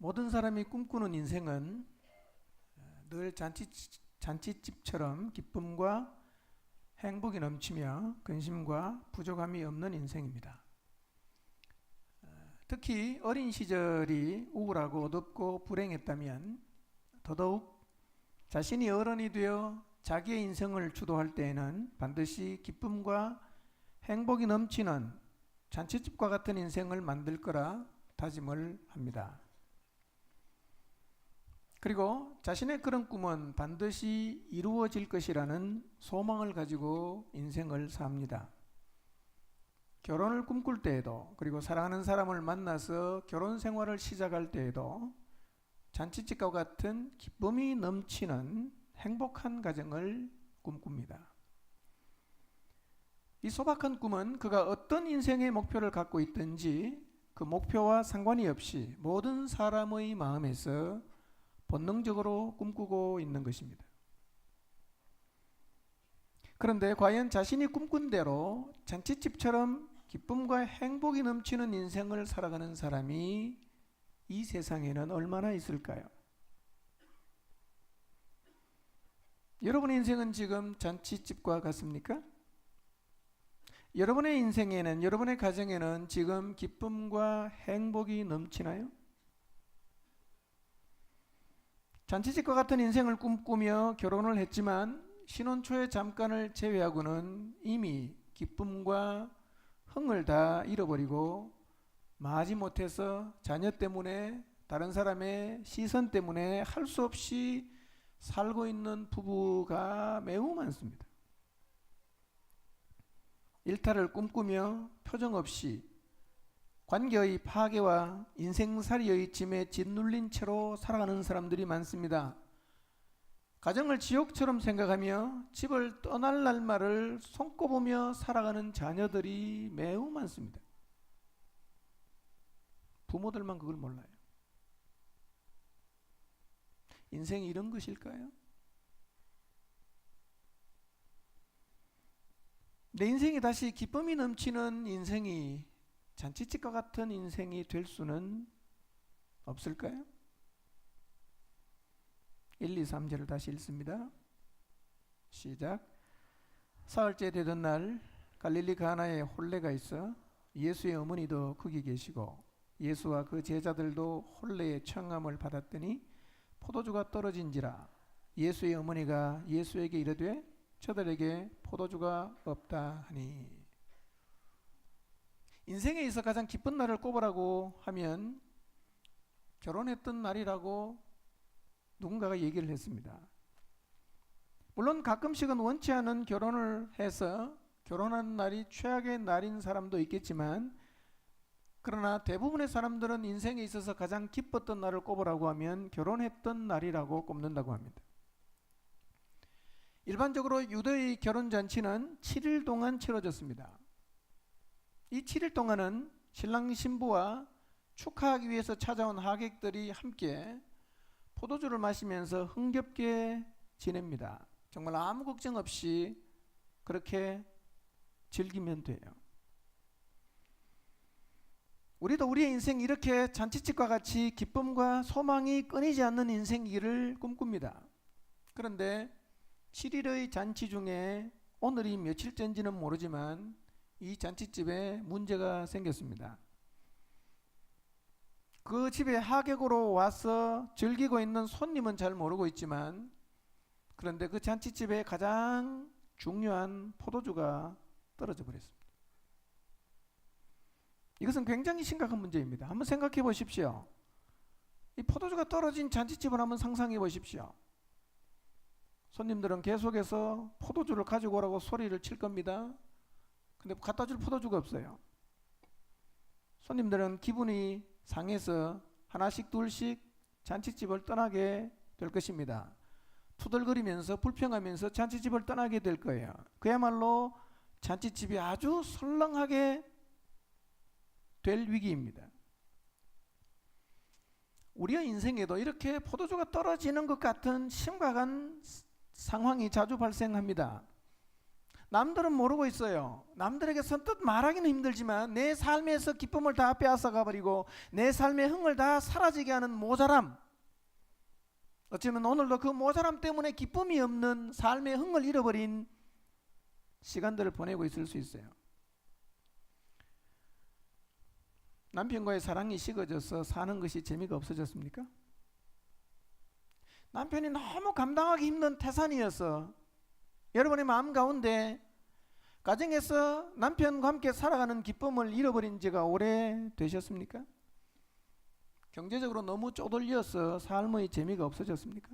모든 사람이 꿈꾸는 인생은 늘 잔치집처럼 기쁨과 행복이 넘치며 근심과 부족함이 없는 인생입니다. 특히 어린 시절이 우울하고 어둡고 불행했다면 더더욱 자신이 어른이 되어 자기의 인생을 주도할 때에는 반드시 기쁨과 행복이 넘치는 잔치집과 같은 인생을 만들 거라 다짐을 합니다. 그리고 자신의 그런 꿈은 반드시 이루어질 것이라는 소망을 가지고 인생을 삽니다. 결혼을 꿈꿀 때에도, 그리고 사랑하는 사람을 만나서 결혼 생활을 시작할 때에도 잔치집과 같은 기쁨이 넘치는 행복한 가정을 꿈꿉니다. 이 소박한 꿈은 그가 어떤 인생의 목표를 갖고 있든지 그 목표와 상관이 없이 모든 사람의 마음에서 본능적으로 꿈꾸고 있는 것입니다. 그런데 과연 자신이 꿈꾼 대로 잔치집처럼 기쁨과 행복이 넘치는 인생을 살아가는 사람이 이 세상에는 얼마나 있을까요? 여러분의 인생은 지금 잔치집과 같습니까? 여러분의 인생에는, 여러분의 가정에는 지금 기쁨과 행복이 넘치나요? 잔치집과 같은 인생을 꿈꾸며 결혼을 했지만 신혼 초의 잠깐을 제외하고는 이미 기쁨과 흥을 다 잃어버리고 마지못해서 자녀 때문에, 다른 사람의 시선 때문에 할 수 없이 살고 있는 부부가 매우 많습니다. 일탈을 꿈꾸며 표정없이 관계의 파괴와 인생살이의 짐에 짓눌린 채로 살아가는 사람들이 많습니다. 가정을 지옥처럼 생각하며 집을 떠날 날말을 손꼽으며 살아가는 자녀들이 매우 많습니다. 부모들만 그걸 몰라요. 인생이 이런 것일까요? 내 인생이 다시 기쁨이 넘치는 인생이, 잔치집과 같은 인생이 될 수는 없을까요? 1, 2, 3절을 다시 읽습니다. 시작. 사흘째 되던 날 갈릴리 가나에 혼례가 있어 예수의 어머니도 거기 계시고 예수와 그 제자들도 혼례의 청함을 받았더니 포도주가 떨어진지라. 예수의 어머니가 예수에게 이르되 저들에게 포도주가 없다 하니. 인생에 있어 가장 기쁜 날을 꼽으라고 하면 결혼했던 날이라고 누군가가 얘기를 했습니다. 물론 가끔씩은 원치 않은 결혼을 해서 결혼한 날이 최악의 날인 사람도 있겠지만, 그러나 대부분의 사람들은 인생에 있어서 가장 기뻤던 날을 꼽으라고 하면 결혼했던 날이라고 꼽는다고 합니다. 일반적으로 유대의 결혼잔치는 7일 동안 치러졌습니다. 이 7일 동안은 신랑 신부와 축하하기 위해서 찾아온 하객들이 함께 포도주를 마시면서 흥겹게 지냅니다. 정말 아무 걱정 없이 그렇게 즐기면 돼요. 우리도 우리의 인생 이렇게 잔치집과 같이 기쁨과 소망이 끊이지 않는 인생이기를 꿈꿉니다. 그런데 7일의 잔치 중에 오늘이 며칠째인지는 모르지만 이 잔치집에 문제가 생겼습니다. 그 집에 하객으로 와서 즐기고 있는 손님은 잘 모르고 있지만, 그런데 그 잔치집에 가장 중요한 포도주가 떨어져 버렸습니다. 이것은 굉장히 심각한 문제입니다. 한번 생각해 보십시오. 이 포도주가 떨어진 잔치집을 한번 상상해 보십시오. 손님들은 계속해서 포도주를 가지고 오라고 소리를 칠 겁니다. 근데 갖다 줄 포도주가 없어요. 손님들은 기분이 상해서 하나씩 둘씩 잔치집을 떠나게 될 것입니다. 투덜거리면서 불평하면서 잔치집을 떠나게 될 거예요. 그야말로 잔치집이 아주 설렁하게 될 위기입니다. 우리의 인생에도 이렇게 포도주가 떨어지는 것 같은 심각한 상황이 자주 발생합니다. 남들은 모르고 있어요. 남들에게 선뜻 말하기는 힘들지만 내 삶에서 기쁨을 다 빼앗아가 버리고 내 삶의 흥을 다 사라지게 하는 모자람, 어쩌면 오늘도 그 모자람 때문에 기쁨이 없는 삶의 흥을 잃어버린 시간들을 보내고 있을 수 있어요. 남편과의 사랑이 식어져서 사는 것이 재미가 없어졌습니까? 남편이 너무 감당하기 힘든 태산이어서 여러분의 마음 가운데 가정에서 남편과 함께 살아가는 기쁨을 잃어버린 지가 오래 되셨습니까? 경제적으로 너무 쪼들려서 삶의 재미가 없어졌습니까?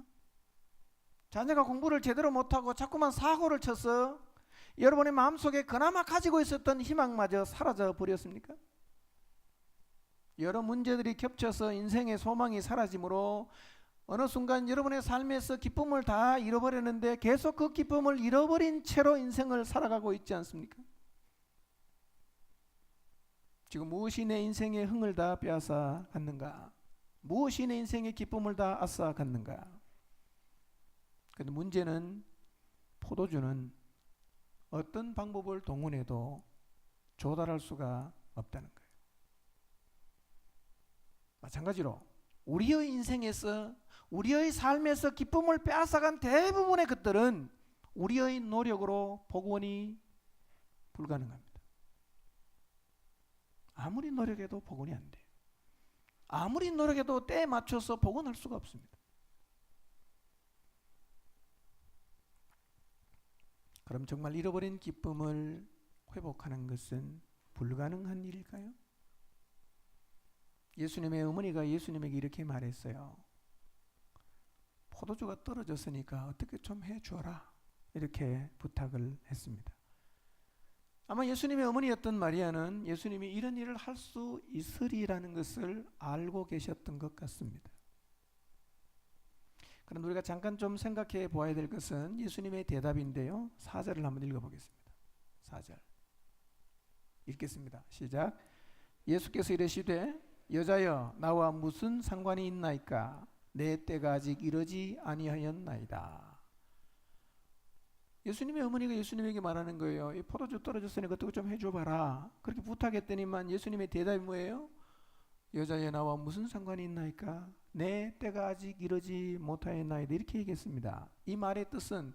자녀가 공부를 제대로 못하고 자꾸만 사고를 쳐서 여러분의 마음속에 그나마 가지고 있었던 희망마저 사라져 버렸습니까? 여러 문제들이 겹쳐서 인생의 소망이 사라지므로 어느 순간 여러분의 삶에서 기쁨을 다 잃어버렸는데 계속 그 기쁨을 잃어버린 채로 인생을 살아가고 있지 않습니까? 지금 무엇이 내 인생의 흥을 다 빼앗아 갔는가? 무엇이 내 인생의 기쁨을 다 앗아 갔는가? 그런데 문제는 포도주는 어떤 방법을 동원해도 조달할 수가 없다는 거예요. 마찬가지로 우리의 인생에서 우리의 삶에서 기쁨을 빼앗아간 대부분의 것들은 우리의 노력으로 복원이 불가능합니다. 아무리 노력해도 복원이 안 돼요. 아무리 노력해도 때에 맞춰서 복원할 수가 없습니다. 그럼 정말 잃어버린 기쁨을 회복하는 것은 불가능한 일일까요? 예수님의 어머니가 예수님에게 이렇게 말했어요. 포도주가 떨어졌으니까 어떻게 좀 해주어라, 이렇게 부탁을 했습니다. 아마 예수님의 어머니였던 마리아는 예수님이 이런 일을 할 수 있으리라는 것을 알고 계셨던 것 같습니다. 그럼 우리가 잠깐 좀 생각해 보아야 될 것은 예수님의 대답인데요. 4절을 한번 읽어보겠습니다. 4절 읽겠습니다. 시작. 예수께서 이르시되 여자여 나와 무슨 상관이 있나이까? 내 때가 아직 이르지 아니하였나이다. 예수님의 어머니가 예수님에게 말하는 거예요. 이 포도주 떨어졌으니까 어떻게 좀 해줘봐라. 그렇게 부탁했더니만 예수님의 대답이 뭐예요? 여자여 나와 무슨 상관이 있나이까? 내 때가 아직 이르지 못하였나이다. 이렇게 얘기했습니다. 이 말의 뜻은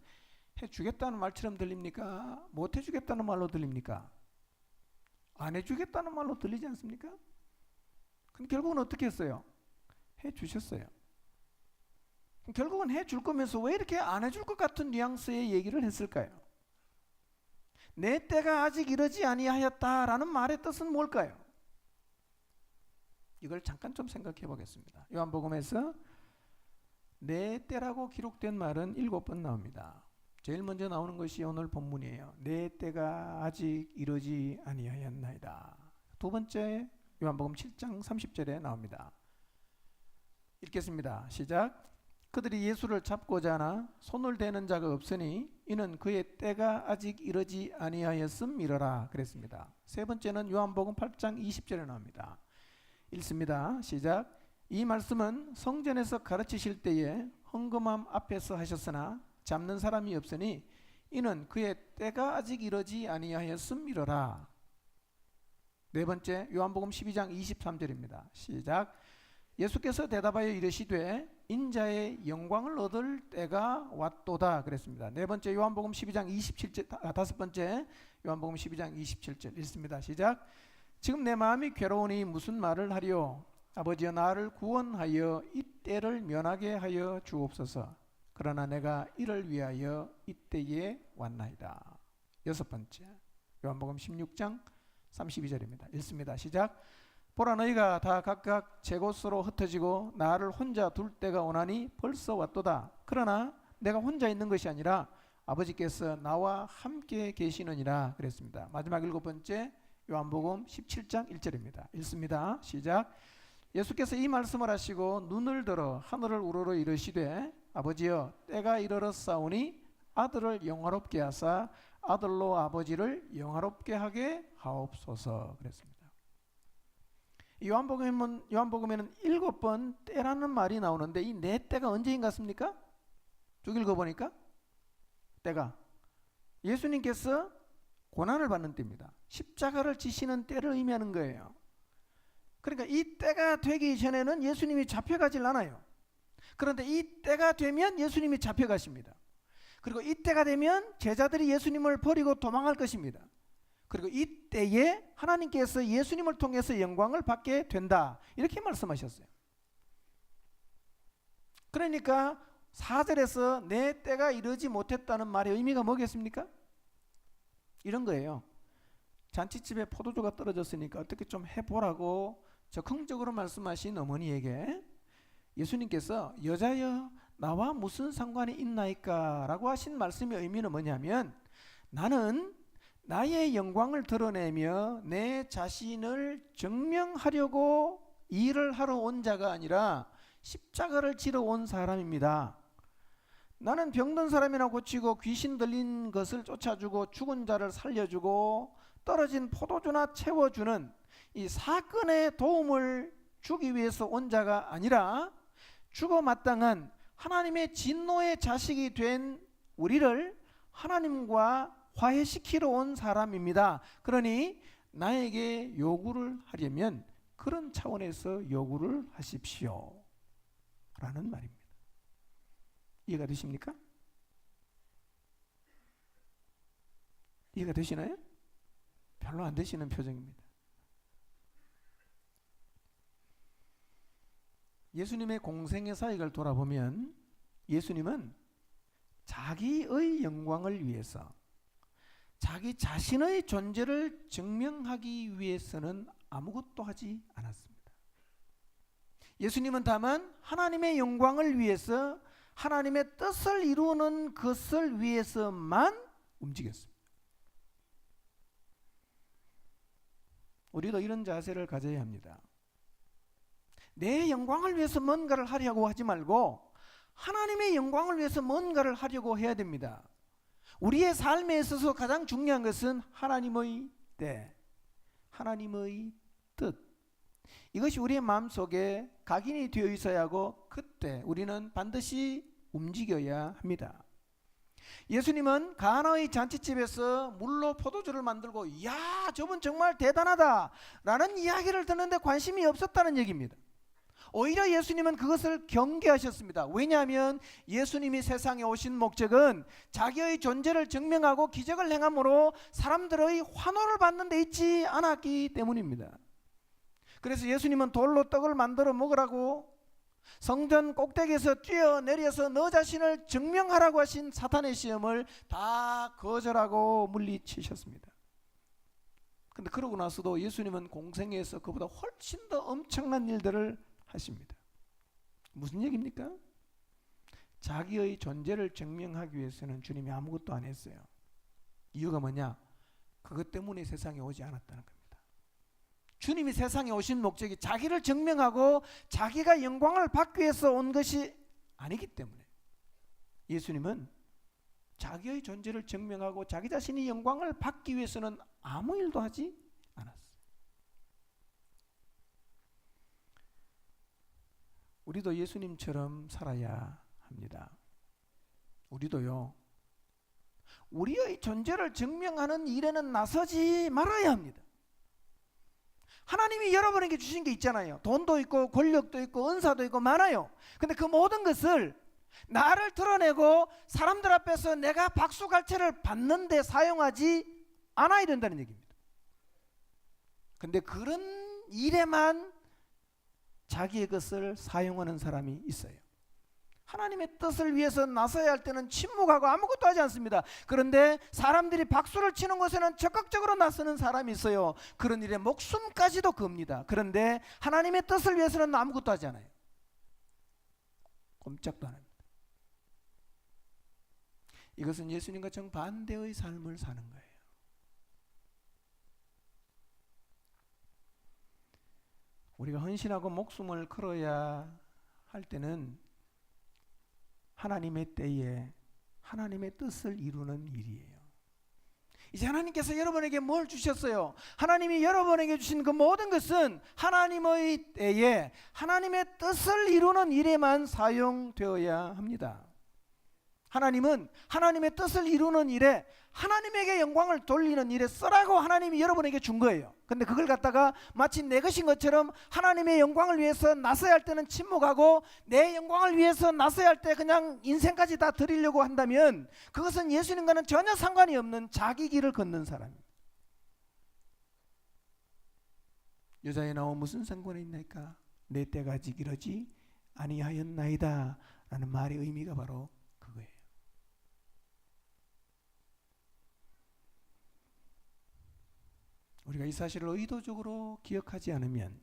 해주겠다는 말처럼 들립니까? 못 해주겠다는 말로 들립니까? 안 해주겠다는 말로 들리지 않습니까? 그럼 결국은 어떻게 했어요? 해주셨어요. 결국은 해줄 거면서 왜 이렇게 안 해줄 것 같은 뉘앙스의 얘기를 했을까요? 내 때가 아직 이르지 아니하였다라는 말의 뜻은 뭘까요? 이걸 잠깐 좀 생각해 보겠습니다. 요한복음에서 내 때라고 기록된 말은 7번 나옵니다. 제일 먼저 나오는 것이 오늘 본문이에요. 내 때가 아직 이르지 아니하였나이다. 두 번째 요한복음 7장 30절에 나옵니다. 읽겠습니다. 시작. 그들이 예수를 잡고자 하나 손을 대는 자가 없으니 이는 그의 때가 아직 이르지 아니하였음이러라 그랬습니다. 세 번째는 요한복음 8장 20절에 나옵니다. 읽습니다. 시작. 이 말씀은 성전에서 가르치실 때에 헌금함 앞에서 하셨으나 잡는 사람이 없으니 이는 그의 때가 아직 이르지 아니하였음이러라. 네 번째 요한복음 12장 23절입니다. 시작. 예수께서 대답하여 이르시되 인자의 영광을 얻을 때가 왔도다 그랬습니다. 네 번째 요한복음 12장 27절, 다섯 번째 요한복음 12장 27절 읽습니다. 시작. 지금 내 마음이 괴로우니 무슨 말을 하리요? 아버지여 나를 구원하여 이 때를 면하게 하여 주옵소서. 그러나 내가 이를 위하여 이때에 왔나이다. 여섯 번째 요한복음 16장 32절입니다. 읽습니다. 시작. 보라 너희가 다 각각 제 곳으로 흩어지고 나를 혼자 둘 때가 오나니 벌써 왔도다. 그러나 내가 혼자 있는 것이 아니라 아버지께서 나와 함께 계시느니라 그랬습니다. 마지막 일곱 번째 요한복음 17장 1절입니다. 읽습니다. 시작. 예수께서 이 말씀을 하시고 눈을 들어 하늘을 우러러 이르시되 아버지여 때가 이르렀사오니 아들을 영화롭게 하사 아들로 아버지를 영화롭게 하게 하옵소서 그랬습니다. 요한복음에는 7번 때라는 말이 나오는데 이 네 때가 언제인 것 같습니까? 쭉 읽어보니까 때가 예수님께서 고난을 받는 때입니다. 십자가를 지시는 때를 의미하는 거예요. 그러니까 이 때가 되기 전에는 예수님이 잡혀가질 않아요. 그런데 이 때가 되면 예수님이 잡혀가십니다. 그리고 이 때가 되면 제자들이 예수님을 버리고 도망할 것입니다. 그리고 이 때에 하나님께서 예수님을 통해서 영광을 받게 된다, 이렇게 말씀하셨어요. 그러니까 4절에서 내 때가 이르지 못했다는 말의 의미가 뭐겠습니까? 이런 거예요. 잔치집에 포도주가 떨어졌으니까 어떻게 좀 해보라고 적극적으로 말씀하신 어머니에게 예수님께서 여자여 나와 무슨 상관이 있나이까 라고 하신 말씀의 의미는 뭐냐면, 나는 나의 영광을 드러내며 내 자신을 증명하려고 일을 하러 온 자가 아니라 십자가를 지러 온 사람입니다. 나는 병든 사람이나 고치고 귀신 들린 것을 쫓아주고 죽은 자를 살려주고 떨어진 포도주나 채워주는 이 사건에 도움을 주기 위해서 온 자가 아니라 죽어 마땅한 하나님의 진노의 자식이 된 우리를 하나님과 화해시키러 온 사람입니다. 그러니 나에게 요구를 하려면 그런 차원에서 요구를 하십시오 라는 말입니다. 이해가 되십니까? 이해가 되시나요? 별로 안 되시는 표정입니다. 예수님의 공생의 사역을 돌아보면 예수님은 자기의 영광을 위해서, 자기 자신의 존재를 증명하기 위해서는 아무것도 하지 않았습니다. 예수님은 다만 하나님의 영광을 위해서, 하나님의 뜻을 이루는 것을 위해서만 움직였습니다. 우리도 이런 자세를 가져야 합니다. 내 영광을 위해서 뭔가를 하려고 하지 말고 하나님의 영광을 위해서 뭔가를 하려고 해야 됩니다. 우리의 삶에 있어서 가장 중요한 것은 하나님의 때, 하나님의 뜻, 이것이 우리의 마음속에 각인이 되어 있어야 하고, 그때 우리는 반드시 움직여야 합니다. 예수님은 가나의 잔치집에서 물로 포도주를 만들고 이야 저분 정말 대단하다 라는 이야기를 듣는데 관심이 없었다는 얘기입니다. 오히려 예수님은 그것을 경계하셨습니다. 왜냐하면 예수님이 세상에 오신 목적은 자기의 존재를 증명하고 기적을 행함으로 사람들의 환호를 받는 데 있지 않았기 때문입니다. 그래서 예수님은 돌로 떡을 만들어 먹으라고, 성전 꼭대기에서 뛰어내려서 너 자신을 증명하라고 하신 사탄의 시험을 다 거절하고 물리치셨습니다. 근데 그러고 나서도 예수님은 공생애에서 그보다 훨씬 더 엄청난 일들을 하십니다. 무슨 얘기입니까? 자기의 존재를 증명하기 위해서는 주님이 아무것도 안 했어요. 이유가 뭐냐? 그것 때문에 세상에 오지 않았다는 겁니다. 주님이 세상에 오신 목적이 자기를 증명하고 자기가 영광을 받기 위해서 온 것이 아니기 때문에 예수님은 자기의 존재를 증명하고 자기 자신이 영광을 받기 위해서는 아무 일도 하지 않았어요. 우리도 예수님처럼 살아야 합니다. 우리도요, 우리의 존재를 증명하는 일에는 나서지 말아야 합니다. 하나님이 여러분에게 주신 게 있잖아요. 돈도 있고 권력도 있고 은사도 있고 많아요. 근데 그 모든 것을 나를 드러내고 사람들 앞에서 내가 박수갈채를 받는 데 사용하지 않아야 된다는 얘기입니다. 근데 그런 일에만 자기의 것을 사용하는 사람이 있어요. 하나님의 뜻을 위해서 나서야 할 때는 침묵하고 아무것도 하지 않습니다. 그런데 사람들이 박수를 치는 곳에는 적극적으로 나서는 사람이 있어요. 그런 일에 목숨까지도 겁니다. 그런데 하나님의 뜻을 위해서는 아무것도 하지 않아요. 꼼짝도 안 합니다. 이것은 예수님과 정반대의 삶을 사는 거예요. 우리가 헌신하고 목숨을 걸어야 할 때는 하나님의 때에 하나님의 뜻을 이루는 일이에요. 이제 하나님께서 여러분에게 뭘 주셨어요? 하나님이 여러분에게 주신 그 모든 것은 하나님의 때에 하나님의 뜻을 이루는 일에만 사용되어야 합니다. 하나님은 하나님의 뜻을 이루는 일에, 하나님에게 영광을 돌리는 일에 쓰라고 하나님이 여러분에게 준 거예요. 근데 그걸 갖다가 마치 내 것인 것처럼 하나님의 영광을 위해서 나서야 할 때는 침묵하고 내 영광을 위해서 나서야 할 때 그냥 인생까지 다 드리려고 한다면 그것은 예수님과는 전혀 상관이 없는 자기 길을 걷는 사람입니다. 여자의 나와 무슨 상관이 있나이까? 내 때가 아직 이르지 아니하였나이다 라는 말의 의미가 바로 그거예요. 우리가 이 사실을 의도적으로 기억하지 않으면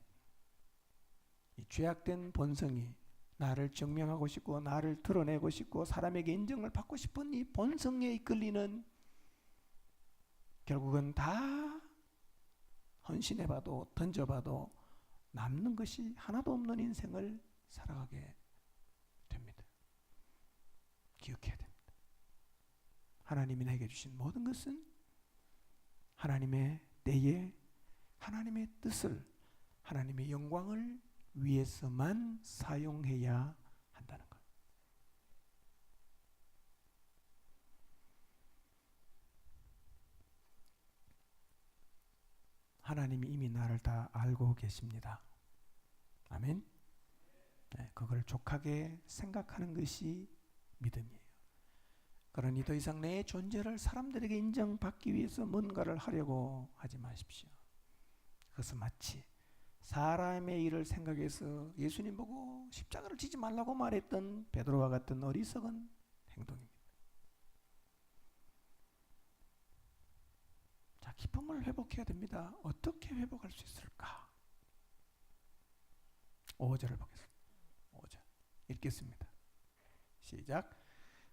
이 죄악된 본성이, 나를 증명하고 싶고 나를 드러내고 싶고 사람에게 인정을 받고 싶은 이 본성에 이끌리는, 결국은 다 헌신해봐도 던져봐도 남는 것이 하나도 없는 인생을 살아가게 됩니다. 기억해야 됩니다. 하나님이 내게 주신 모든 것은 하나님의 때에 하나님의 뜻을, 하나님의 영광을 위해서만 사용해야 한다는 것. 하나님이 이미 나를 다 알고 계십니다. 아멘. 네, 그걸 족하게 생각하는 것이 믿음이에요. 그러니 더 이상 내 존재를 사람들에게 인정받기 위해서 뭔가를 하려고 하지 마십시오. 그것은 마치 사람의 일을 생각해서 예수님 보고 십자가를 지지 말라고 말했던 베드로와 같은 어리석은 행동입니다. 자, 기쁨을 회복해야 됩니다. 어떻게 회복할 수 있을까? 5절을 보겠습니다. 5절 읽겠습니다. 시작.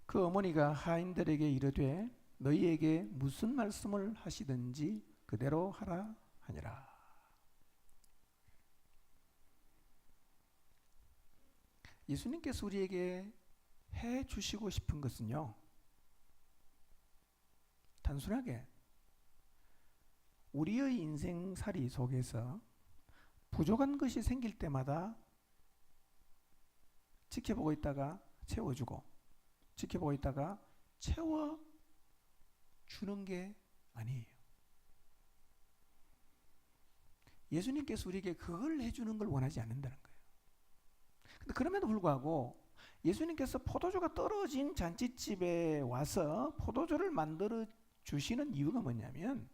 그 어머니가 하인들에게 이르되 너희에게 무슨 말씀을 하시든지 그대로 하라 하니라. 예수님께서 우리에게 해 주시고 싶은 것은요, 단순하게 우리의 인생살이 속에서 부족한 것이 생길 때마다 지켜보고 있다가 채워주고, 지켜보고 있다가 채워주는 게 아니에요. 예수님께서 우리에게 그걸 해주는 걸 원하지 않는다는 거예요. 근데 그럼에도 불구하고 예수님께서 포도주가 떨어진 잔치집에 와서 포도주를 만들어 주시는 이유가 뭐냐면,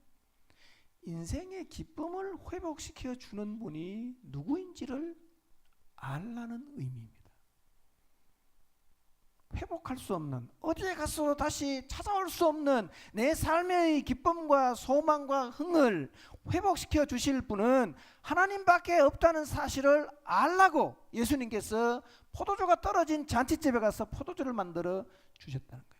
인생의 기쁨을 회복시켜 주는 분이 누구인지를 알라는 의미입니다. 회복할 수 없는, 어디에 가서 다시 찾아올 수 없는 내 삶의 기쁨과 소망과 흥을 회복시켜 주실 분은 하나님밖에 없다는 사실을 알라고 예수님께서 포도주가 떨어진 잔치집에 가서 포도주를 만들어 주셨다는 거예요.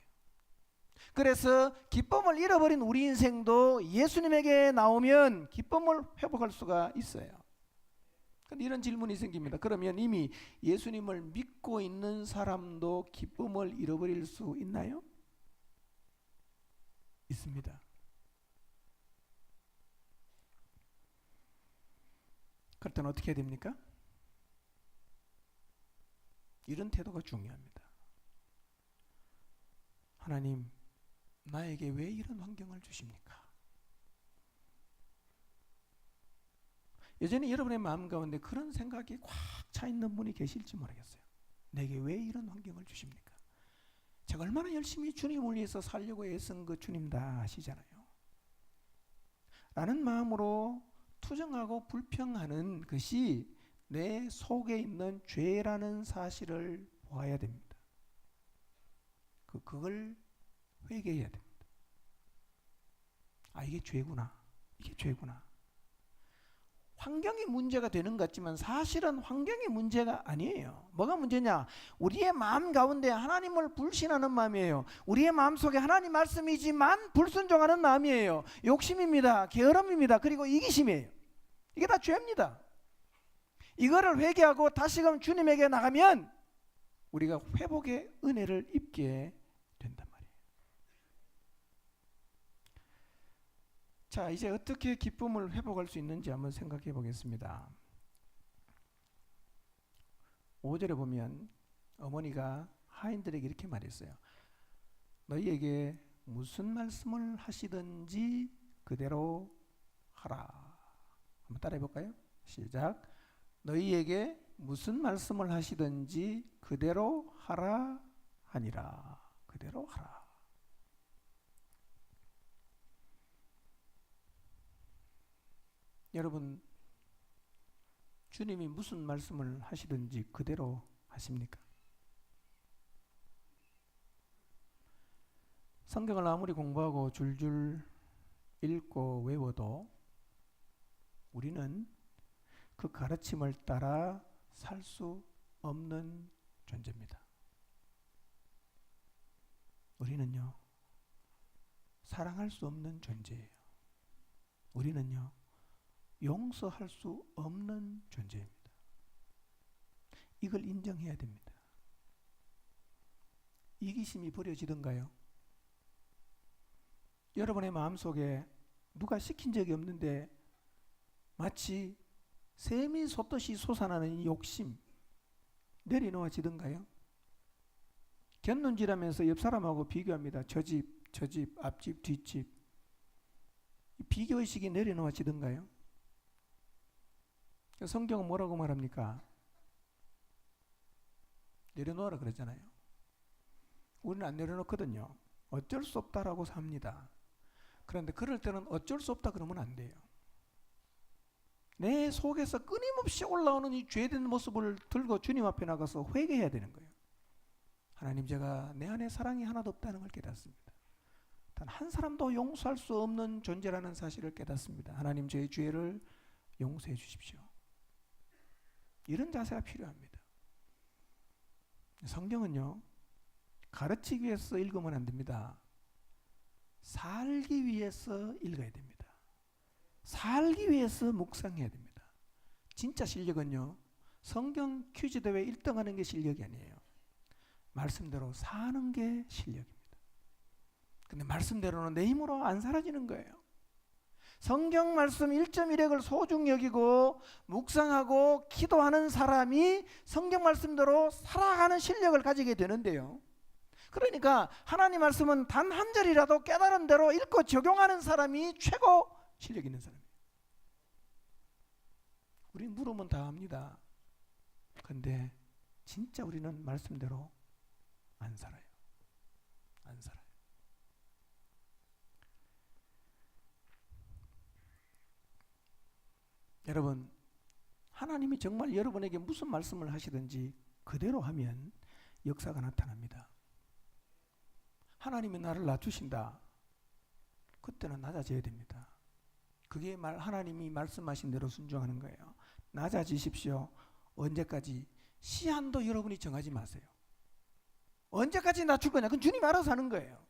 그래서 기쁨을 잃어버린 우리 인생도 예수님에게 나오면 기쁨을 회복할 수가 있어요. 근데 이런 질문이 생깁니다. 그러면 이미 예수님을 믿고 있는 사람도 기쁨을 잃어버릴 수 있나요? 있습니다. 그럴 때는 어떻게 해야 됩니까? 이런 태도가 중요합니다. 하나님, 나에게 왜 이런 환경을 주십니까? 여전히 여러분의 마음 가운데 그런 생각이 꽉 차 있는 분이 계실지 모르겠어요. 내게 왜 이런 환경을 주십니까? 제가 얼마나 열심히 주님을 위해서 살려고 애쓴 그 주님 다 아시잖아요. 라는 마음으로 투정하고 불평하는 것이 내 속에 있는 죄라는 사실을 보아야 됩니다. 그걸 회개해야 됩니다. 아, 이게 죄구나. 이게 죄구나. 환경이 문제가 되는 것 같지만 사실은 환경이 문제가 아니에요. 뭐가 문제냐? 우리의 마음 가운데 하나님을 불신하는 마음이에요. 우리의 마음속에 하나님 말씀이지만 불순종하는 마음이에요. 욕심입니다. 게으름입니다. 그리고 이기심이에요. 이게 다 죄입니다. 이거를 회개하고 다시금 주님에게 나가면 우리가 회복의 은혜를 입게 된단 말이에요. 자, 이제 어떻게 기쁨을 회복할 수 있는지 한번 생각해 보겠습니다. 5절에 보면 어머니가 하인들에게 이렇게 말했어요. 너희에게 무슨 말씀을 하시든지 그대로 하라. 한번 따라해 볼까요? 시작. 너희에게 무슨 말씀을 하시든지 그대로 하라 하니라. 그대로 하라. 여러분, 주님이 무슨 말씀을 하시든지 그대로 하십니까? 성경을 아무리 공부하고 줄줄 읽고 외워도 우리는 그 가르침을 따라 살 수 없는 존재입니다. 우리는요, 사랑할 수 없는 존재예요. 우리는요, 용서할 수 없는 존재입니다. 이걸 인정해야 됩니다. 이기심이 버려지던가요? 여러분의 마음속에 누가 시킨 적이 없는데 마치 샘이 솟듯이 솟아나는 이 욕심 내려놓아지던가요? 곁눈질하면서 옆 사람하고 비교합니다. 저 집, 저 집, 앞집, 뒷집. 비교의식이 내려놓아지던가요? 성경은 뭐라고 말합니까? 내려놓으라 그러잖아요. 우리는 안 내려놓거든요. 어쩔 수 없다라고 삽니다. 그런데 그럴 때는 어쩔 수 없다 그러면 안 돼요. 내 속에서 끊임없이 올라오는 이 죄된 모습을 들고 주님 앞에 나가서 회개해야 되는 거예요. 하나님, 제가 내 안에 사랑이 하나도 없다는 걸 깨닫습니다. 단 한 사람도 용서할 수 없는 존재라는 사실을 깨닫습니다. 하나님, 저의 죄를 용서해 주십시오. 이런 자세가 필요합니다. 성경은요, 가르치기 위해서 읽으면 안 됩니다. 살기 위해서 읽어야 됩니다. 살기 위해서 묵상해야 됩니다. 진짜 실력은요, 성경 퀴즈 대회 1등 하는 게 실력이 아니에요. 말씀대로 사는 게 실력입니다. 근데 말씀대로는 내 힘으로 안 사라지는 거예요. 성경 말씀 1.1핵을 소중히 여기고 묵상하고 기도하는 사람이 성경 말씀대로 살아가는 실력을 가지게 되는데요. 그러니까 하나님 말씀은 단 한 절이라도 깨달은 대로 읽고 적용하는 사람이 최고 실력 있는 사람이에요. 우리 물으면 다 합니다. 근데 진짜 우리는 말씀대로 안 살아요. 안 살아요. 여러분, 하나님이 정말 여러분에게 무슨 말씀을 하시든지 그대로 하면 역사가 나타납니다. 하나님이 나를 낮추신다. 그때는 낮아져야 됩니다. 그게 하나님이 말씀하신 대로 순종하는 거예요. 낮아지십시오. 언제까지? 시한도 여러분이 정하지 마세요. 언제까지 낮출 거냐? 그건 주님이 알아서 하는 거예요.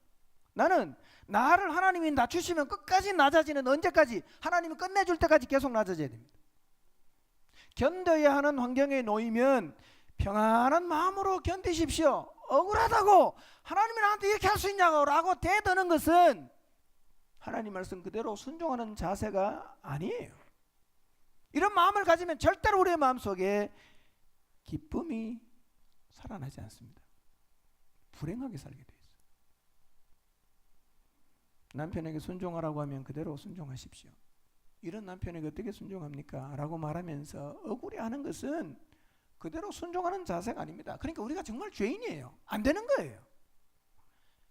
나는 나를 하나님이 낮추시면 끝까지 낮아지는, 언제까지? 하나님이 끝내줄 때까지 계속 낮아져야 됩니다. 견뎌야 하는 환경에 놓이면 평안한 마음으로 견디십시오. 억울하다고 하나님이 나한테 이렇게 할 수 있냐고 라고 대드는 것은 하나님 말씀 그대로 순종하는 자세가 아니에요. 이런 마음을 가지면 절대로 우리의 마음속에 기쁨이 살아나지 않습니다. 불행하게 살게 돼 있어요. 남편에게 순종하라고 하면 그대로 순종하십시오. 이런 남편에게 어떻게 순종합니까? 라고 말하면서 억울해하는 것은 그대로 순종하는 자세가 아닙니다. 그러니까 우리가 정말 죄인이에요. 안 되는 거예요.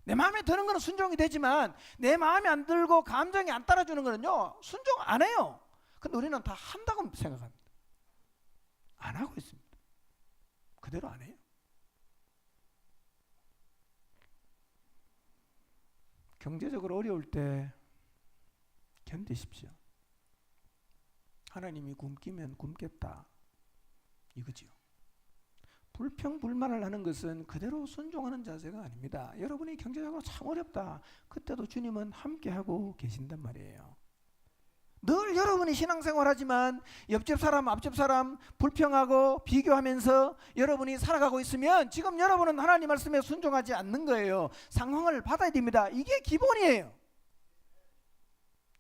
내 마음에 드는 거는 순종이 되지만 내 마음에 안 들고 감정이 안 따라주는 거는요, 순종 안 해요. 근데 우리는 다 한다고 생각합니다. 안 하고 있습니다. 그대로 안 해요. 경제적으로 어려울 때 견디십시오. 하나님이 굶기면 굶겠다, 이거지요. 불평불만을 하는 것은 그대로 순종하는 자세가 아닙니다. 여러분이 경제적으로 참 어렵다, 그때도 주님은 함께하고 계신단 말이에요. 늘 여러분이 신앙생활하지만 옆집 사람 앞집 사람 불평하고 비교하면서 여러분이 살아가고 있으면 지금 여러분은 하나님 말씀에 순종하지 않는 거예요. 상황을 받아야 됩니다. 이게 기본이에요.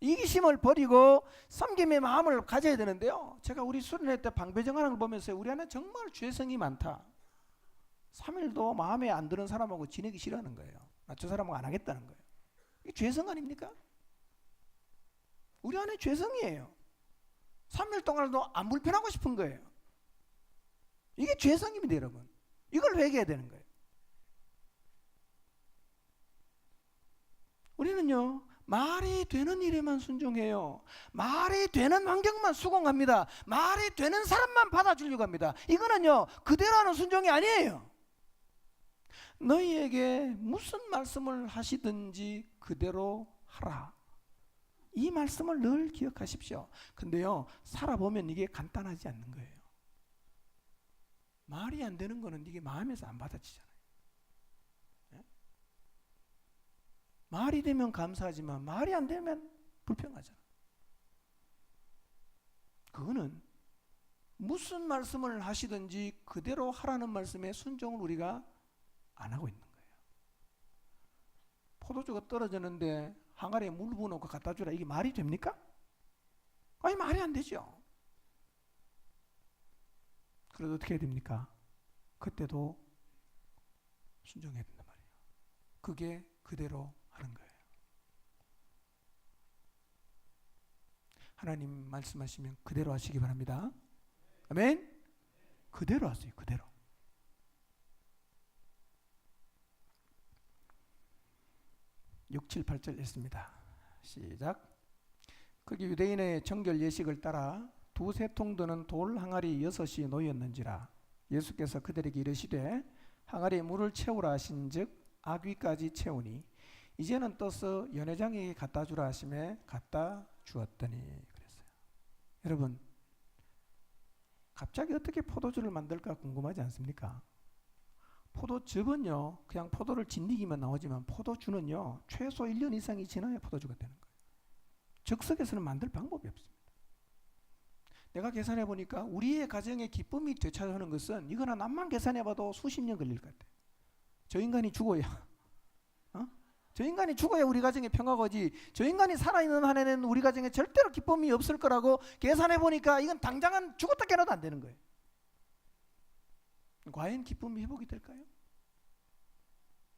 이기심을 버리고 섬김의 마음을 가져야 되는데요, 제가 우리 수련회 때 방배정하는 걸 보면서 우리 안에 정말 죄성이 많다. 3일도 마음에 안 드는 사람하고 지내기 싫어하는 거예요. 저 사람하고 안 하겠다는 거예요. 이게 죄성 아닙니까? 우리 안에 죄성이에요. 3일 동안도 안 불편하고 싶은 거예요. 이게 죄성입니다, 여러분. 이걸 회개해야 되는 거예요. 우리는요, 말이 되는 일에만 순종해요. 말이 되는 환경만 수긍합니다. 말이 되는 사람만 받아주려고 합니다. 이거는요, 그대로 하는 순종이 아니에요. 너희에게 무슨 말씀을 하시든지 그대로 하라. 이 말씀을 늘 기억하십시오. 근데요, 살아보면 이게 간단하지 않는 거예요. 말이 안 되는 거는 이게 마음에서 안 받아지잖아요. 말이 되면 감사하지만 말이 안 되면 불평하잖아. 그거는 무슨 말씀을 하시든지 그대로 하라는 말씀에 순종을 우리가 안 하고 있는 거예요. 포도주가 떨어졌는데 항아리에 물 부어놓고 갖다 주라. 이게 말이 됩니까? 아니, 말이 안 되죠. 그래도 어떻게 해야 됩니까? 그때도 순종해야 된단 말이에요. 그게 그대로 하는 거예요. 하나님 말씀하시면 그대로 하시기 바랍니다. 아멘? 그대로 하세요. 그대로. (6, 7, 8절) 읽습니다. 시작. 거기 유대인의 정결 예식을 따라 두세 통 드는 돌 항아리 6이 놓였는지라. 예수께서 그들에게 이르시되 항아리에 물을 채우라 하신즉 아귀까지 채우니 이제는 떠서 연회장에게 갖다 주라 하심에 갖다 주었더니 그랬어요. 여러분, 갑자기 어떻게 포도주를 만들까 궁금하지 않습니까? 포도즙은요, 그냥 포도를 짓이기만 나오지만 포도주는요, 최소 1년 이상이 지나야 포도주가 되는 거예요. 즉석에서는 만들 방법이 없습니다. 내가 계산해 보니까 우리의 가정의 기쁨이 되찾아오는 것은 이거나 남만 계산해 봐도 수십 년 걸릴 것 같아요. 저 인간이 죽어야 저 인간이 죽어야 우리 가정에 평화가 오지, 저 인간이 살아있는 한에는 우리 가정에 절대로 기쁨이 없을 거라고 계산해 보니까 이건 당장은 죽었다 깨어나도 안 되는 거예요. 과연 기쁨이 회복이 될까요?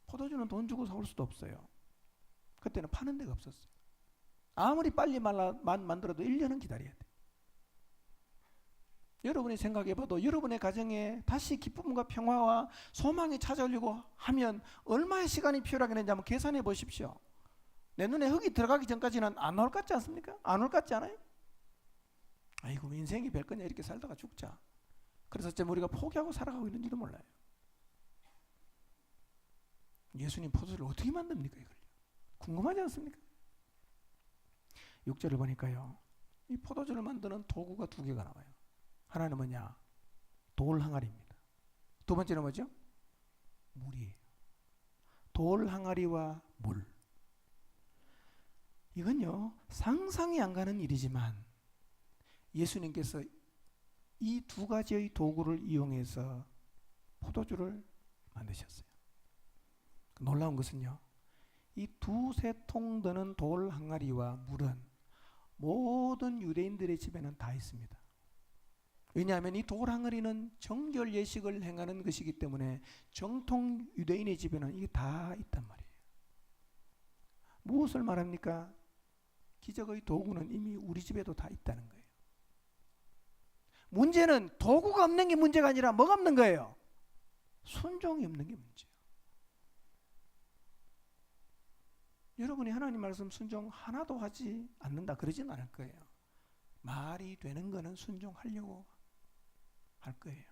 포도주는 돈 주고 사올 수도 없어요. 그때는 파는 데가 없었어요. 아무리 빨리 만들어도 1년은 기다려야 돼요. 여러분이 생각해봐도 여러분의 가정에 다시 기쁨과 평화와 소망이 찾아오려고 하면 얼마의 시간이 필요하겠는지 한번 계산해 보십시오. 내 눈에 흙이 들어가기 전까지는 안 나올 것 같지 않습니까? 안 올 것 같지 않아요? 아이고, 인생이 별거냐, 이렇게 살다가 죽자. 그래서 어쩌면 우리가 포기하고 살아가고 있는지도 몰라요. 예수님 포도주를 어떻게 만듭니까? 이걸 궁금하지 않습니까? 6절을 보니까요, 이 포도주를 만드는 도구가 두 개가 나와요. 하나는 뭐냐? 돌 항아리입니다. 두 번째는 뭐죠? 물이에요. 돌 항아리와 물. 이건요, 상상이 안 가는 일이지만 예수님께서 이 두 가지의 도구를 이용해서 포도주를 만드셨어요. 놀라운 것은요, 이 두세 통 드는 돌 항아리와 물은 모든 유대인들의 집에는 다 있습니다. 왜냐하면 이 돌 항아리는 정결 예식을 행하는 것이기 때문에 정통 유대인의 집에는 이게 다 있단 말이에요. 무엇을 말합니까? 기적의 도구는 이미 우리 집에도 다 있다는 거예요. 문제는 도구가 없는 게 문제가 아니라 뭐가 없는 거예요? 순종이 없는 게 문제예요. 여러분이 하나님 말씀 순종 하나도 하지 않는다 그러진 않을 거예요. 말이 되는 거는 순종하려고 할 거예요.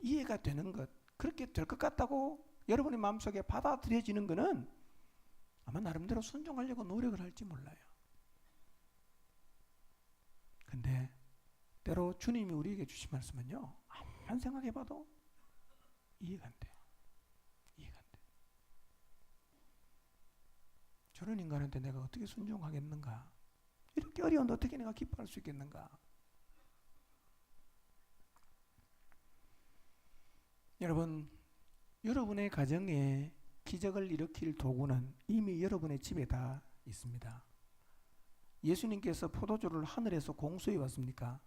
이해가 되는 것, 그렇게 될 것 같다고 여러분의 마음속에 받아들여지는 거는 아마 나름대로 순종하려고 노력을 할지 몰라요. 근데 때로 주님이 우리에게 주신 말씀은요, 아무만 생각해봐도 이해가 안 돼요. 이해가 안 돼요. 저런 인간한테 내가 어떻게 순종하겠는가? 이렇게 어려운데 어떻게 내가 기뻐할 수 있겠는가? 여러분, 여러분의 가정에 기적을 일으킬 도구는 이미 여러분의 집에 다 있습니다. 예수님께서 포도주를 하늘에서 공수해 왔습니까?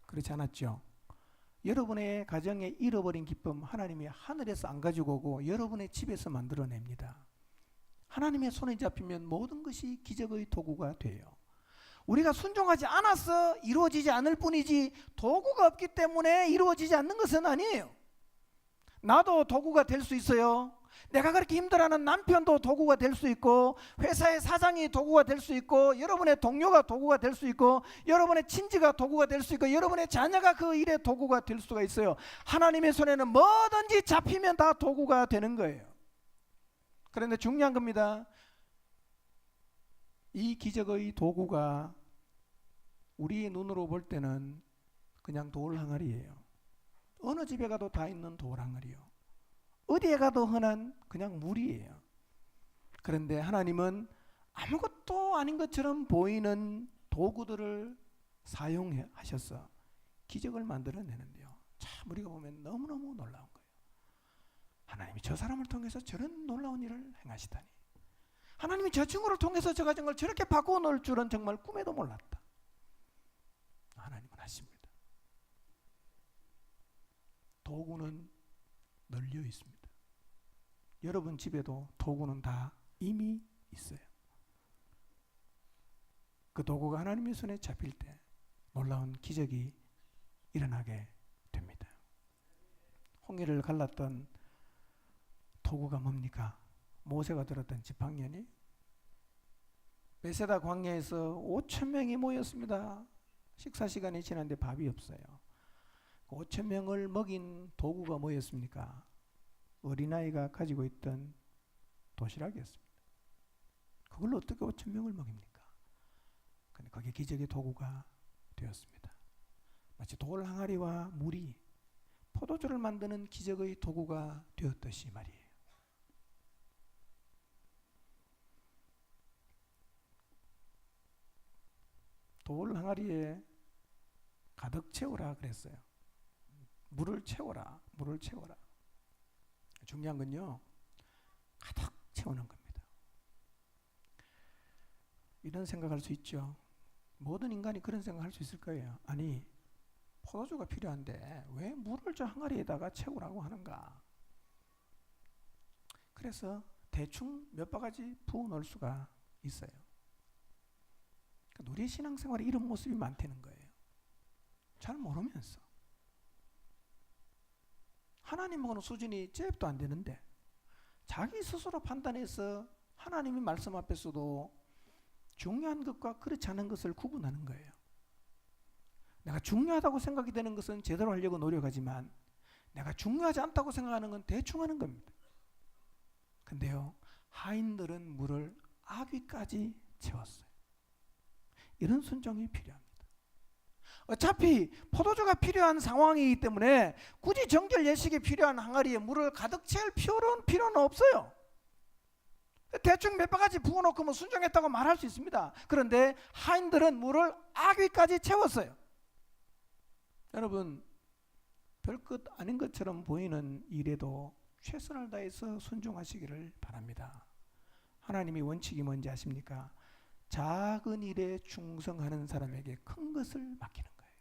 그렇지 않았죠. 여러분의 가정에 잃어버린 기쁨 하나님이 하늘에서 안 가지고 오고 여러분의 집에서 만들어냅니다. 하나님의 손에 잡히면 모든 것이 기적의 도구가 돼요. 우리가 순종하지 않아서 이루어지지 않을 뿐이지 도구가 없기 때문에 이루어지지 않는 것은 아니에요. 나도 도구가 될 수 있어요. 내가 그렇게 힘들어하는 남편도 도구가 될 수 있고, 회사의 사장이 도구가 될 수 있고, 여러분의 동료가 도구가 될 수 있고, 여러분의 친지가 도구가 될 수 있고, 여러분의 자녀가 그 일의 도구가 될 수가 있어요. 하나님의 손에는 뭐든지 잡히면 다 도구가 되는 거예요. 그런데 중요한 겁니다. 이 기적의 도구가 우리 눈으로 볼 때는 그냥 돌 항아리예요. 어느 집에 가도 다 있는 돌 항아리요. 어디에 가도 흔한 그냥 물이에요. 그런데 하나님은 아무것도 아닌 것처럼 보이는 도구들을 사용하셔서 기적을 만들어내는데요. 참 우리가 보면 너무너무 놀라운 거예요. 하나님이 저 사람을 통해서 저런 놀라운 일을 행하시다니. 하나님이 저 친구를 통해서 저 가정을 저렇게 바꾸어 놓을 줄은 정말 꿈에도 몰랐다. 하나님은 하십니다. 도구는 널려 있습니다. 여러분 집에도 도구는 다 이미 있어요. 그 도구가 하나님의 손에 잡힐 때 놀라운 기적이 일어나게 됩니다. 홍해를 갈랐던 도구가 뭡니까? 모세가 들었던 지팡이니 베세다 광야에서 5,000명이 모였습니다. 식사 시간이 지났는데 밥이 없어요. 5,000명을 먹인 도구가 뭐였습니까? 어린아이가 가지고 있던 도시락이었습니다. 그걸로 어떻게 5,000명을 먹입니까? 근데 그게 기적의 도구가 되었습니다. 마치 돌 항아리와 물이 포도주를 만드는 기적의 도구가 되었듯이 말이에요. 돌 항아리에 가득 채우라 그랬어요. 물을 채워라, 물을 채워라. 중요한 건요, 가득 채우는 겁니다. 이런 생각할 수 있죠. 모든 인간이 그런 생각할 수 있을 거예요. 아니, 포도주가 필요한데 왜 물을 저 항아리에다가 채우라고 하는가? 그래서 대충 몇 바가지 부어 넣을 수가 있어요. 그러니까 우리의 신앙생활에 이런 모습이 많다는 거예요. 잘 모르면서. 하나님하고는 수준이 잽도 안 되는데 자기 스스로 판단해서 하나님의 말씀 앞에서도 중요한 것과 그렇지 않은 것을 구분하는 거예요. 내가 중요하다고 생각이 되는 것은 제대로 하려고 노력하지만 내가 중요하지 않다고 생각하는 건 대충 하는 겁니다. 근데요, 하인들은 물을 아귀까지 채웠어요. 이런 순종이 필요합니다. 어차피 포도주가 필요한 상황이기 때문에 굳이 정결 예식이 필요한 항아리에 물을 가득 채울 필요는 없어요. 대충 몇 바가지 부어놓고 뭐 순종했다고 말할 수 있습니다. 그런데 하인들은 물을 아귀까지 채웠어요. 여러분, 별것 아닌 것처럼 보이는 일에도 최선을 다해서 순종하시기를 바랍니다. 하나님이 원칙이 뭔지 아십니까? 작은 일에 충성하는 사람에게 큰 것을 맡기는 거예요.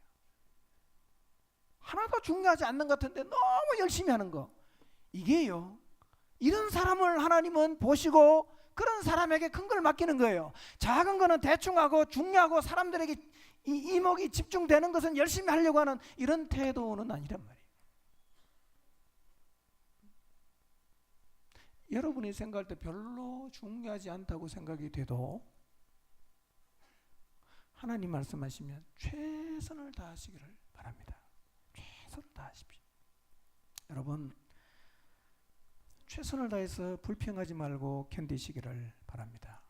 하나도 중요하지 않는 것 같은데 너무 열심히 하는 거, 이게요, 이런 사람을 하나님은 보시고 그런 사람에게 큰 걸 맡기는 거예요. 작은 거는 대충 하고 중요하고 사람들에게 이목이 집중되는 것은 열심히 하려고 하는 이런 태도는 아니란 말이에요. 여러분이 생각할 때 별로 중요하지 않다고 생각이 돼도 하나님 말씀하시면 최선을 다하시기를 바랍니다. 최선을 다하십시오. 여러분, 최선을 다해서 불평하지 말고 견디시기를 바랍니다.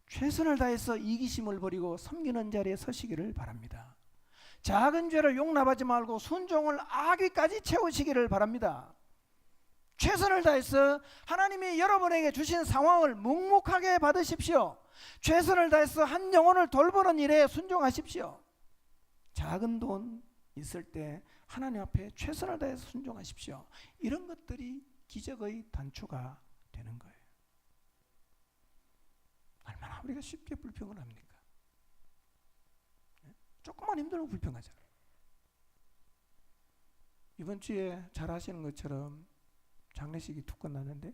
최선을 다해서 이기심을 버리고 섬기는 자리에 서시기를 바랍니다. 작은 죄를 용납하지 말고 순종을 아귀까지 채우시기를 바랍니다. 최선을 다해서 하나님이 여러분에게 주신 상황을 묵묵하게 받으십시오. 최선을 다해서 한 영혼을 돌보는 일에 순종하십시오. 작은 돈 있을 때 하나님 앞에 최선을 다해서 순종하십시오. 이런 것들이 기적의 단초가 되는 거예요. 얼마나 우리가 쉽게 불평을 합니까? 조금만 힘들면 불평하잖아요. 이번 주에 잘 아시는 것처럼 장례식이 툭 끝났는데,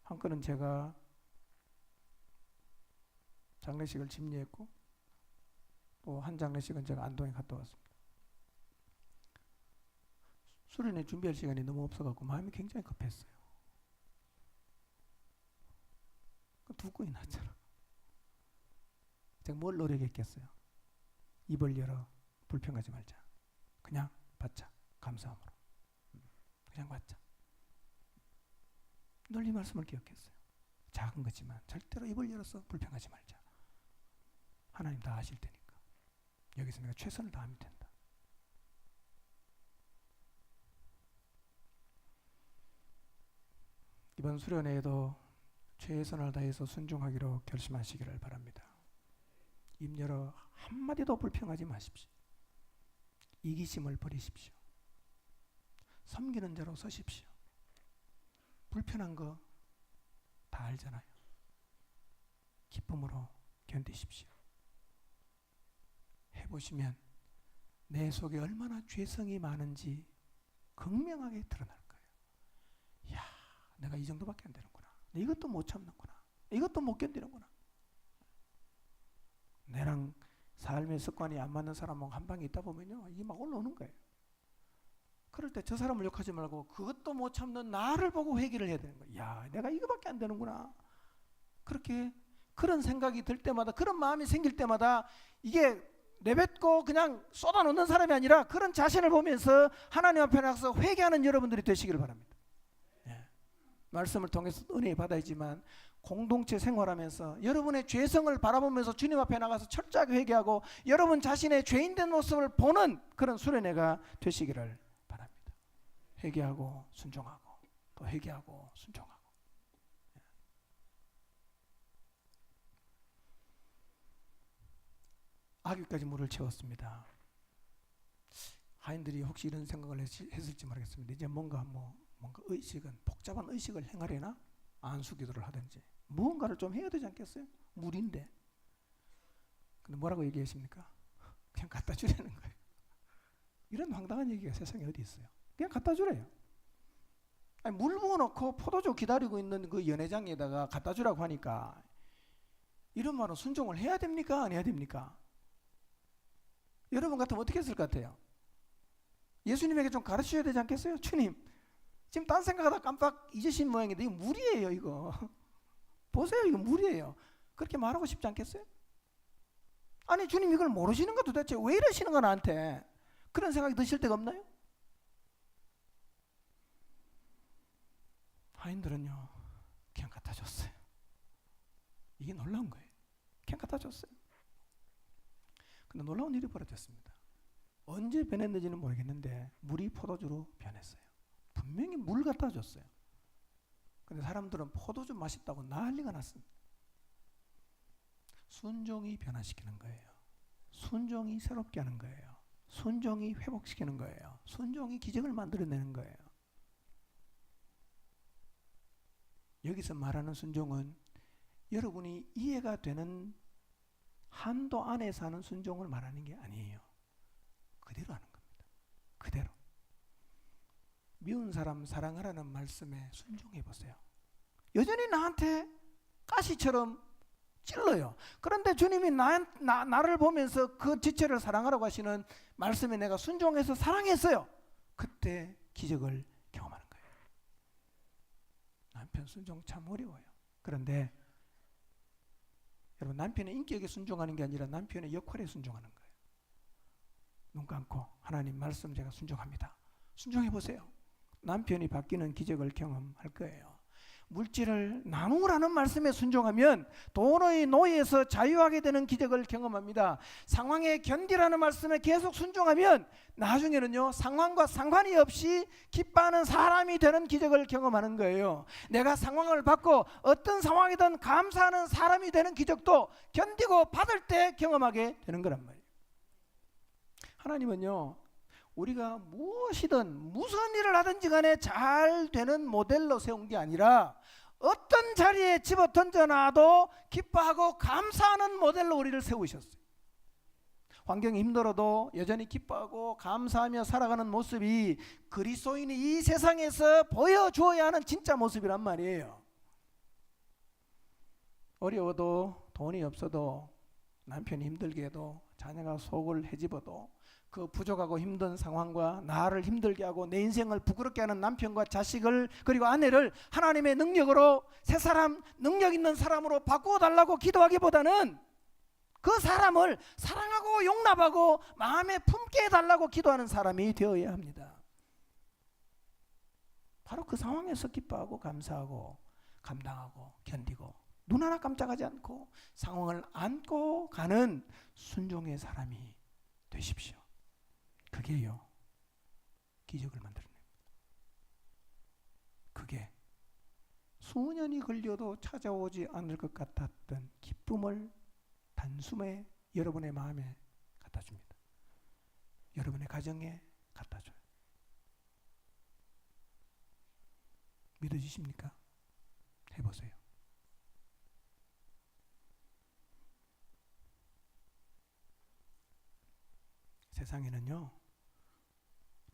한 건은 제가 장례식을 집례했고, 또 한 장례식은 제가 안동에 갔다 왔습니다. 수련회 준비할 시간이 너무 없어갖고 마음이 굉장히 급했어요. 두 건이 났잖아. 제가 뭘 노력했겠어요? 입을 열어 불평하지 말자. 그냥 받자. 감사함으로. 그냥 받자. 늘 이 말씀을 기억했어요. 작은 거지만 절대로 입을 열어서 불평하지 말자. 하나님 다 아실 테니까. 여기서 내가 최선을 다하면 된다. 이번 수련회에도 최선을 다해서 순종하기로 결심하시기를 바랍니다. 입 열어 한마디도 불평하지 마십시오. 이기심을 버리십시오. 섬기는 자로 서십시오. 불편한 거 다 알잖아요. 기쁨으로 견디십시오. 해보시면 내 속에 얼마나 죄성이 많은지 극명하게 드러날 거예요. 이야, 내가 이 정도밖에 안 되는구나. 이것도 못 참는구나. 이것도 못 견디는구나. 내랑 삶의 습관이 안 맞는 사람하고 한 방에 있다 보면요, 이게 막 올라오는 거예요. 그럴 때 저 사람을 욕하지 말고 그것도 못 참는 나를 보고 회개를 해야 되는 거예요. 야, 내가 이거밖에 안 되는구나. 그렇게 그런 생각이 들 때마다, 그런 마음이 생길 때마다 이게 내뱉고 그냥 쏟아놓는 사람이 아니라 그런 자신을 보면서 하나님 앞에 나가서 회개하는 여러분들이 되시기를 바랍니다. 예. 말씀을 통해서 은혜 받아야지만 공동체 생활하면서 여러분의 죄성을 바라보면서 주님 앞에 나가서 철저하게 회개하고 여러분 자신의 죄인된 모습을 보는 그런 수련회가 되시기를 바랍니다. 회개하고 순종하고 또 회개하고 순종하고. 아귀까지 물을 채웠습니다. 하인들이 혹시 이런 생각을 했을지 모르겠습니다. 이제 뭔가 의식은 복잡한 의식을 행하려나? 안수기도를 하든지 무언가를 좀 해야 되지 않겠어요? 물인데. 근데 뭐라고 얘기하십니까? 그냥 갖다 주라는 거예요. 이런 황당한 얘기가 세상에 어디 있어요? 그냥 갖다 주래요. 아니, 물 부어놓고 포도주 기다리고 있는 그 연회장에다가 갖다 주라고 하니까 이런 말은 순종을 해야 됩니까? 안 해야 됩니까? 여러분 같으면 어떻게 했을 것 같아요? 예수님에게 좀 가르쳐야 되지 않겠어요? 주님, 지금 딴 생각하다 깜빡 잊으신 모양인데 이거 물이에요. 이거 보세요, 이거 물이에요. 그렇게 말하고 싶지 않겠어요? 아니 주님, 이걸 모르시는 거 도대체 왜 이러시는 거 나한테? 그런 생각이 드실 때가 없나요? 하인들은요 그냥 갖다 줬어요. 이게 놀라운 거예요. 그냥 갖다 줬어요. 근데 놀라운 일이 벌어졌습니다. 언제 변했는지는 모르겠는데 물이 포도주로 변했어요. 분명히 물 갖다 줬어요. 근데 사람들은 포도주 맛있다고 난리가 났습니다. 순종이 변화시키는 거예요. 순종이 새롭게 하는 거예요. 순종이 회복시키는 거예요. 순종이 기적을 만들어내는 거예요. 여기서 말하는 순종은 여러분이 이해가 되는 한도 안에서 하는 순종을 말하는 게 아니에요. 그대로 하는 겁니다. 그대로. 미운 사람 사랑하라는 말씀에 순종해 보세요. 여전히 나한테 가시처럼 찔러요. 그런데 주님이 나를 보면서 그 지체를 사랑하라고 하시는 말씀에 내가 순종해서 사랑했어요. 그때 기적을 경험하는 거예요. 남편 순종 참 어려워요. 그런데 여러분, 남편의 인격에 순종하는 게 아니라 남편의 역할에 순종하는 거예요. 눈 감고 하나님 말씀 제가 순종합니다. 순종해 보세요. 남편이 바뀌는 기적을 경험할 거예요. 물질을 나누라는 말씀에 순종하면 돈의 노예에서 자유하게 되는 기적을 경험합니다. 상황에 견디라는 말씀에 계속 순종하면 나중에는요 상황과 상관이 없이 기뻐하는 사람이 되는 기적을 경험하는 거예요. 내가 상황을 받고 어떤 상황이든 감사하는 사람이 되는 기적도 견디고 받을 때 경험하게 되는 거란 말이에요. 하나님은요 우리가 무엇이든 무슨 일을 하든지 간에 잘 되는 모델로 세운 게 아니라 어떤 자리에 집어 던져놔도 기뻐하고 감사하는 모델로 우리를 세우셨어요. 환경이 힘들어도 여전히 기뻐하고 감사하며 살아가는 모습이 그리스도인이 이 세상에서 보여주어야 하는 진짜 모습이란 말이에요. 어려워도 돈이 없어도 남편이 힘들게 해도 자녀가 속을 헤집어도 그 부족하고 힘든 상황과 나를 힘들게 하고 내 인생을 부끄럽게 하는 남편과 자식을 그리고 아내를 하나님의 능력으로 새 사람, 능력 있는 사람으로 바꾸어 달라고 기도하기보다는 그 사람을 사랑하고 용납하고 마음에 품게 해달라고 기도하는 사람이 되어야 합니다. 바로 그 상황에서 기뻐하고 감사하고 감당하고 견디고 눈 하나 깜짝하지 않고 상황을 안고 가는 순종의 사람이 되십시오. 그게요, 기적을 만들어냅니다. 그게 수년이 걸려도 찾아오지 않을 것 같았던 기쁨을 단숨에 여러분의 마음에 갖다 줍니다. 여러분의 가정에 갖다 줘요. 믿어지십니까? 해보세요. 세상에는요,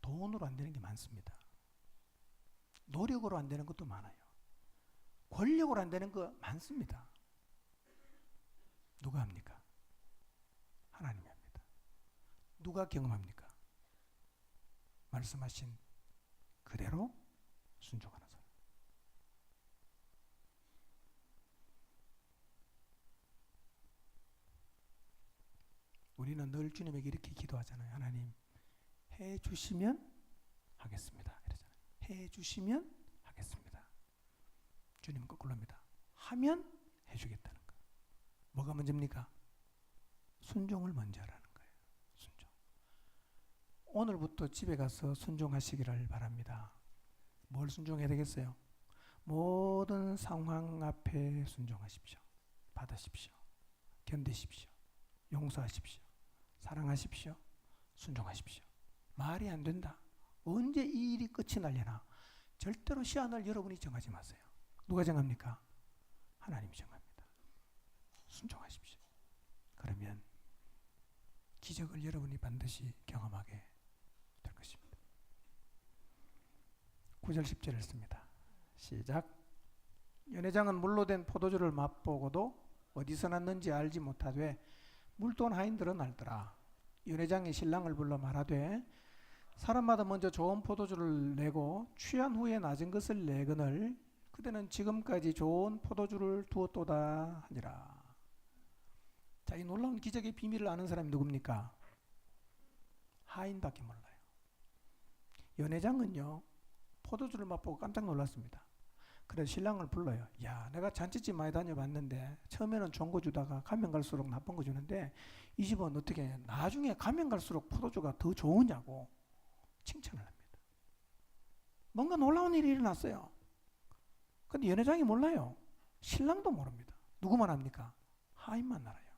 돈으로 안 되는 게 많습니다. 노력으로 안 되는 것도 많아요. 권력으로 안 되는 거 많습니다. 누가 합니까? 하나님이 합니다. 누가 경험합니까? 말씀하신 그대로 순종하는 사람. 우리는 늘 주님에게 이렇게 기도하잖아요. 하나님, 해 주시면 하겠습니다. 이러잖아요. 해 주시면 하겠습니다. 주님은 거꾸로 합니다. 하면 해 주겠다는 거. 뭐가 먼저입니까? 순종을 먼저 하라는 거예요. 순종. 오늘부터 집에 가서 순종하시기를 바랍니다. 뭘 순종해야 되겠어요? 모든 상황 앞에 순종하십시오. 받으십시오. 견디십시오. 용서하십시오. 사랑하십시오. 순종하십시오. 말이 안 된다. 언제 이 일이 끝이 날려나? 절대로 시한을 여러분이 정하지 마세요. 누가 정합니까? 하나님이 정합니다. 순종하십시오. 그러면 기적을 여러분이 반드시 경험하게 될 것입니다. 9절 10절을 씁니다. 시작. 연회장은 물로 된 포도주를 맛보고도 어디서 났는지 알지 못하되 물돈 하인들은 알더라. 연회장이 신랑을 불러 말하되 사람마다 먼저 좋은 포도주를 내고 취한 후에 낮은 것을 내거늘 그대는 지금까지 좋은 포도주를 두었도다 하니라. 자, 이 놀라운 기적의 비밀을 아는 사람이 누굽니까? 하인밖에 몰라요. 연회장은요, 포도주를 맛보고 깜짝 놀랐습니다. 그래서 신랑을 불러요. 야, 내가 잔치집 많이 다녀봤는데 처음에는 좋은 거 주다가 가면 갈수록 나쁜 거 주는데 이 집은 어떻게 나중에 가면 갈수록 포도주가 더 좋으냐고 칭찬을 합니다. 뭔가 놀라운 일이 일어났어요. 근데 연회장이 몰라요. 신랑도 모릅니다. 누구만 합니까? 하인만 알아요.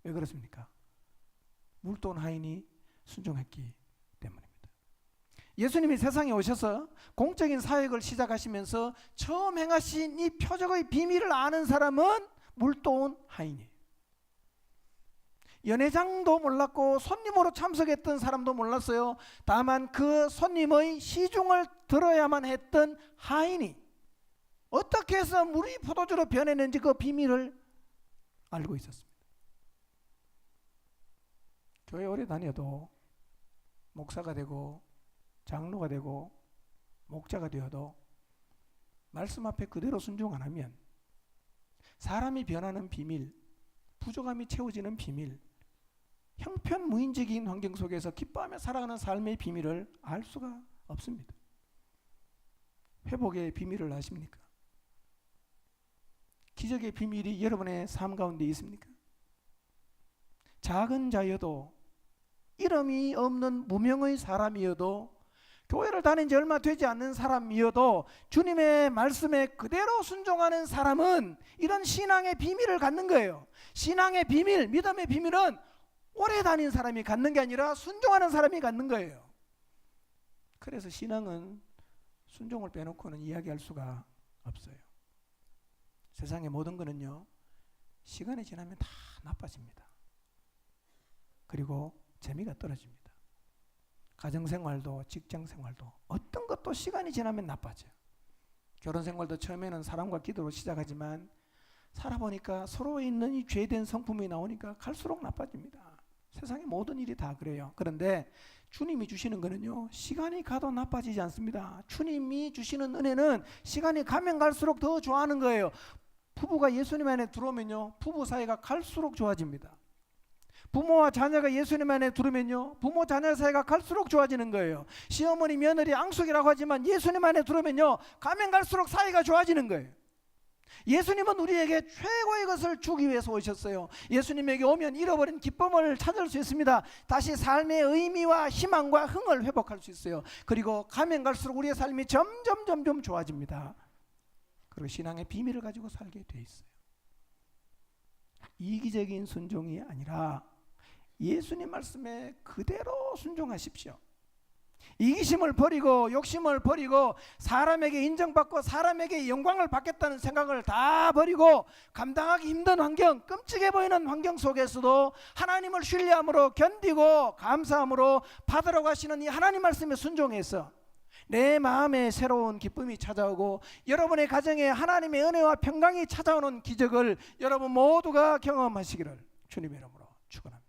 왜 그렇습니까? 물돈 하인이 순종했기 때문입니다. 예수님이 세상에 오셔서 공적인 사역을 시작하시면서 처음 행하신 이 표적의 비밀을 아는 사람은 물돈 하인이에요. 연회장도 몰랐고 손님으로 참석했던 사람도 몰랐어요. 다만 그 손님의 시중을 들어야만 했던 하인이 어떻게 해서 물이 포도주로 변했는지 그 비밀을 알고 있었습니다. 교회 오래 다녀도 목사가 되고 장로가 되고 목자가 되어도 말씀 앞에 그대로 순종 안 하면 사람이 변하는 비밀, 부족함이 채워지는 비밀, 형편무인적인 환경 속에서 기뻐하며 살아가는 삶의 비밀을 알 수가 없습니다. 회복의 비밀을 아십니까? 기적의 비밀이 여러분의 삶 가운데 있습니까? 작은 자여도 이름이 없는 무명의 사람이어도 교회를 다닌 지 얼마 되지 않는 사람이어도 주님의 말씀에 그대로 순종하는 사람은 이런 신앙의 비밀을 갖는 거예요. 신앙의 비밀, 믿음의 비밀은 오래 다닌 사람이 갖는 게 아니라 순종하는 사람이 갖는 거예요. 그래서 신앙은 순종을 빼놓고는 이야기할 수가 없어요. 세상의 모든 거는요, 시간이 지나면 다 나빠집니다. 그리고 재미가 떨어집니다. 가정생활도 직장생활도 어떤 것도 시간이 지나면 나빠져요. 결혼생활도 처음에는 사랑과 기도로 시작하지만 살아보니까 서로에 있는 이 죄된 성품이 나오니까 갈수록 나빠집니다. 세상의 모든 일이 다 그래요. 그런데 주님이 주시는 거는요, 시간이 가도 나빠지지 않습니다. 주님이 주시는 은혜는 시간이 가면 갈수록 더 좋아하는 거예요. 부부가 예수님 안에 들어오면요, 부부 사이가 갈수록 좋아집니다. 부모와 자녀가 예수님 안에 들어오면요, 부모 자녀 사이가 갈수록 좋아지는 거예요. 시어머니 며느리 앙숙이라고 하지만 예수님 안에 들어오면요, 가면 갈수록 사이가 좋아지는 거예요. 예수님은 우리에게 최고의 것을 주기 위해서 오셨어요. 예수님에게 오면 잃어버린 기쁨을 찾을 수 있습니다. 다시 삶의 의미와 희망과 흥을 회복할 수 있어요. 그리고 가면 갈수록 우리의 삶이 점점 좋아집니다. 그리고 신앙의 비밀을 가지고 살게 돼 있어요. 이기적인 순종이 아니라 예수님 말씀에 그대로 순종하십시오. 이기심을 버리고 욕심을 버리고 사람에게 인정받고 사람에게 영광을 받겠다는 생각을 다 버리고 감당하기 힘든 환경, 끔찍해 보이는 환경 속에서도 하나님을 신뢰함으로 견디고 감사함으로 받으러 가시는 이 하나님 말씀에 순종해서 내 마음에 새로운 기쁨이 찾아오고 여러분의 가정에 하나님의 은혜와 평강이 찾아오는 기적을 여러분 모두가 경험하시기를 주님의 이름으로 축원합니다.